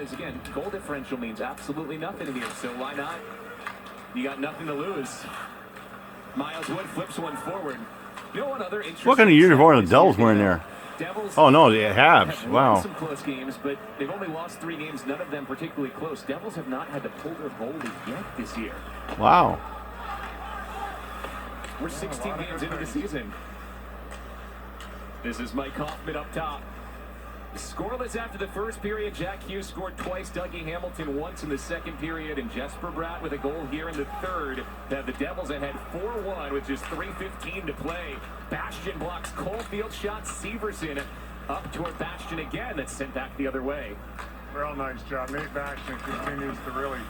because, again, goal differential means absolutely nothing here, so why not? You got nothing to lose. Miles Wood flips one forward. You know what other interesting... What kind of uniform are the Devils wearing there? Devils oh, no, they have. Wow. Won some close games, but they've only lost 3 games, none of them particularly close. Devils have not had to pull their goalie yet this year. Wow. We're 16 games into the season. This is Mike Hoffman up top. Scoreless after the first period. Jack Hughes scored twice. Dougie Hamilton once in the second period. And Jesper Bratt with a goal here in the third. Now the Devils ahead 4-1 with just 3:15 to play. Bastian blocks Caulfield shot. Severson up toward Bastian again. That's sent back the other way. Real nice job. Nate Bastian continues to really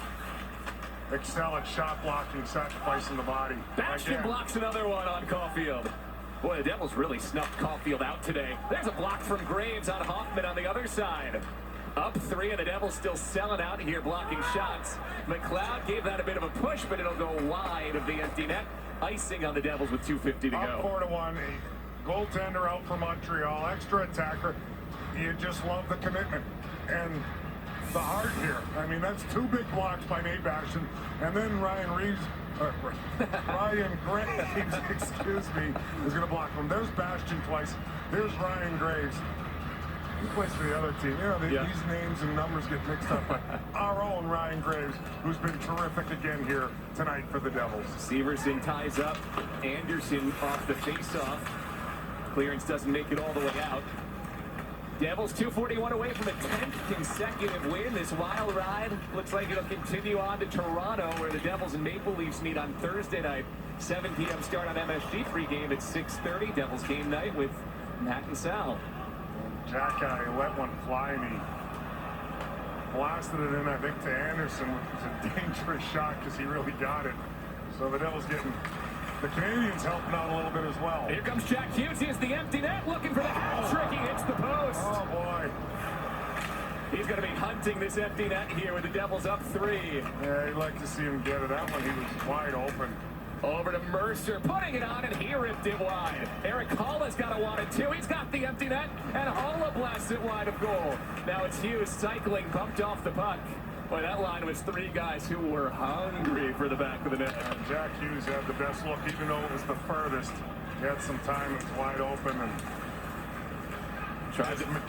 excel at shot blocking, sacrificing the body. Bastian blocks another one on Caulfield. Boy, the Devils really snuffed Caulfield out today. There's a block from Graves on Hoffman on the other side. Up 3, and the Devils still selling out here, blocking shots. McLeod gave that a bit of a push, but it'll go wide of the empty net. Icing on the Devils with 2:50 to go. Up 4-1, a goaltender out for Montreal, extra attacker. You just love the commitment and the heart here. I mean, that's 2 big blocks by Nate Bastian, and then Ryan Graves, excuse me, is going to block him. There's Bastian twice. There's Ryan Graves. He plays for the other team. You know, these names and numbers get mixed up. But our own Ryan Graves, who's been terrific again here tonight for the Devils. Severson ties up. Anderson off the faceoff. Clearance doesn't make it all the way out. Devils 241 away from a 10th consecutive win. This wild ride looks like it'll continue on to Toronto, where the Devils and Maple Leafs meet on Thursday night. 7 p.m. start on MSG. Pregame at 6:30. Devils game night with Matt and Sal. Jack let one fly, and he blasted it in, I think, to Anderson, which was a dangerous shot because he really got it. So the Devils getting the Canadians helping out a little bit as well. Here comes Jack Hughes. Here's the empty net, looking for the hat trick. He hits the post. Oh, boy. He's going to be hunting this empty net here with the Devils up 3. Yeah, you'd like to see him get it. That one, he was wide open. Over to Mercer, putting it on, and he ripped it wide. Eric Halla's got to want it, too. He's got the empty net, and Halla blasts it wide of goal. Now it's Hughes cycling, bumped off the puck. Boy, that line was 3 guys who were hungry for the back of the net. Jack Hughes had the best look, even though it was the furthest. He had some time, it was wide open, and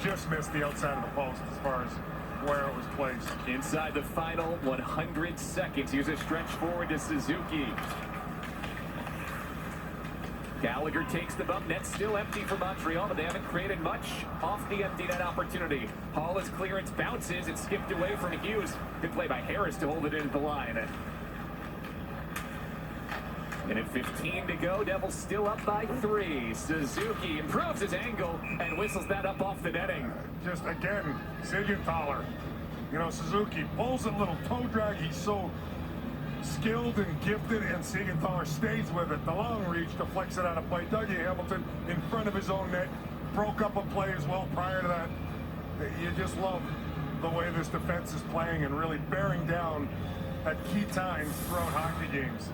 just missed the outside of the post as far as where it was placed. Inside the final 100 seconds, here's a stretch forward to Suzuki. Gallagher takes the bump. Net still empty for Montreal, but they haven't created much off the empty net opportunity. Halla's clearance bounces. It's skipped away from Hughes. Good play by Harris to hold it into the line. And at 15 to go, Devils still up by 3. Suzuki improves his angle and whistles that up off the netting. Just again, Siegenthaler. You know, Suzuki pulls a little toe drag. He's so skilled and gifted, and Siegenthaler stays with it. The long reach deflects it out of play. Dougie Hamilton in front of his own net broke up a play as well prior to that. You just love the way this defense is playing and really bearing down at key times throughout hockey games.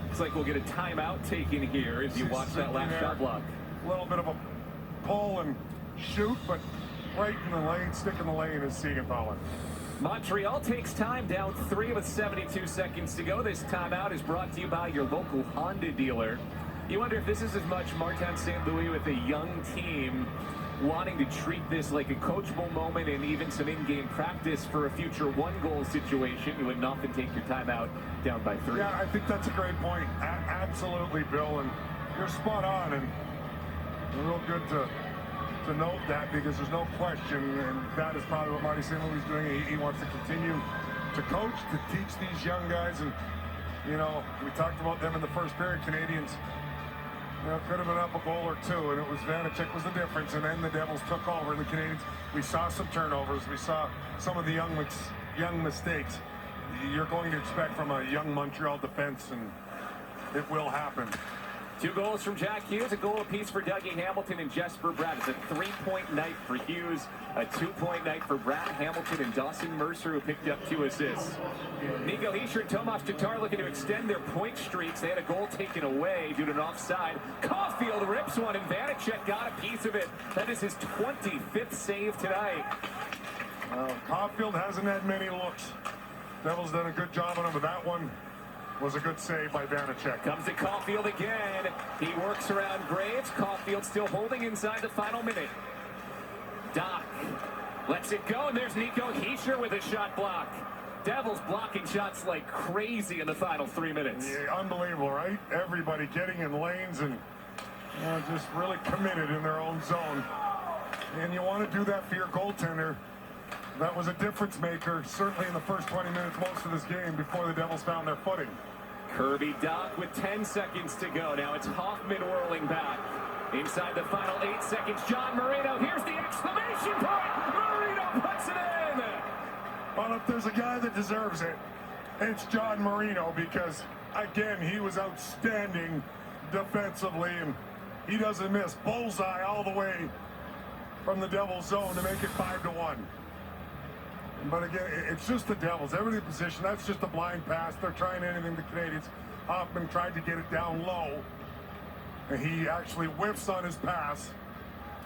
Looks like we'll get a timeout taken here as you watch that last shot block. A little bit of a pull and shoot, but right in the lane, stick in the lane is Siegenthaler. Montreal takes time, down 3 with 72 seconds to go. This timeout is brought to you by your local Honda dealer. You wonder if this is as much Martin St. Louis with a young team wanting to treat this like a coachable moment and even some in-game practice for a future 1-goal situation. You wouldn't often take your timeout down by 3. Yeah, I think that's a great point. Absolutely, Bill, and you're spot on, and real good to note that, because there's no question, and that is probably what Marty St. Louis is doing. He wants to continue to coach, to teach these young guys, and you know, we talked about them in the first period. Canadians, you know, could have been up a goal or 2, and it was Vanacek was the difference, and then the Devils took over, and the Canadians, we saw some turnovers, we saw some of the young mistakes you're going to expect from a young Montreal defense, and it will happen. 2 goals from Jack Hughes, a goal apiece for Dougie Hamilton and Jesper Bratt. It's a 3-point night for Hughes, a 2-point night for Bratt, Hamilton, and Dawson Mercer, who picked up 2 assists. Nico Hischier and Tomas Tatar looking to extend their point streaks. They had a goal taken away due to an offside. Caulfield rips one, and Vanacek got a piece of it. That is his 25th save tonight. Caulfield hasn't had many looks. Devils done a good job on him, but that one was a good save by Vanacek. Comes to Caulfield again. He works around Graves. Caulfield still holding inside the final minute. Doc lets it go, and there's Nico Hischier with a shot block. Devils blocking shots like crazy in the final 3 minutes. Yeah, unbelievable, right? Everybody getting in lanes and just really committed in their own zone. And you want to do that for your goaltender. That was a difference maker, certainly in the first 20 minutes, most of this game, before the Devils found their footing. Kirby Doc with 10 seconds to go. Now it's Hoffman whirling back. Inside the final 8 seconds, John Marino. Here's the exclamation point. Marino puts it in. Well, if there's a guy that deserves it, it's John Marino, because, again, he was outstanding defensively, and he doesn't miss. Bullseye all the way from the Devils' zone to make it 5-1. But again, it's just the Devils. Every position, that's just a blind pass. They're trying anything. The Canadians. Hoffman tried to get it down low, and he actually whiffs on his pass,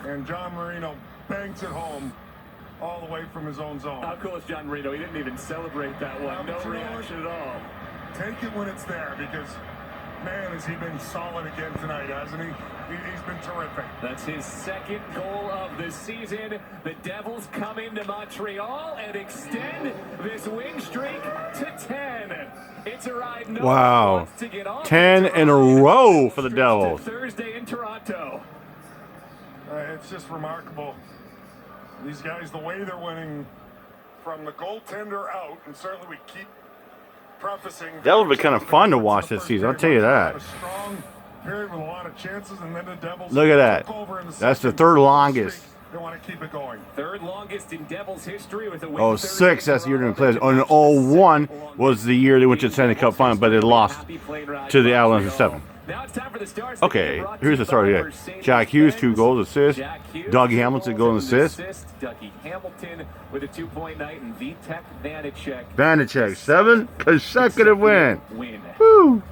and John Marino bangs it home all the way from his own zone. How cool is John Marino? He didn't even celebrate that one. No reaction at all. Take it when it's there, because, man, has he been solid again tonight, hasn't he? He's been terrific. That's his second goal of the season. The Devils come into Montreal and extend this win streak to 10. It's a ride no one wants to get off. 10 in a row for the Devils. Thursday in Toronto. It's just remarkable. These guys, the way they're winning from the goaltender out, and certainly we keep prefacing. Devils be kind of fun to watch this season, I'll tell you that. A strong period with a lot of chances, and then the Devils look at that. That's the third longest. They want to keep it going. Third longest in Devils history with a win. Oh, 6, that's the year they played. And 01 was the year they went to the Stanley Cup final, but they lost to the Avalanche in 7. Now it's time for the Stars. Okay, here's the start here. Jack Hughes, 2 goals, assist. Dougie Hamilton, goal and assist. Dougie Hamilton with a 2-point night, and Vitek Vanacek. Vanacek, 7 consecutive win. Woo!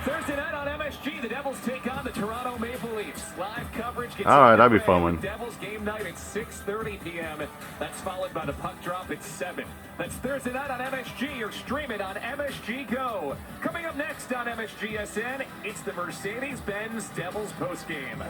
Thursday night on MSG, the Devils take on the Toronto Maple Leafs. Live coverage gets all right, that'd be fun one. Devils game night at 6:30 p.m. That's followed by the puck drop at 7. That's Thursday night on MSG, or stream it on MSG Go. Coming up next on MSGSN, it's the Mercedes-Benz Devils postgame.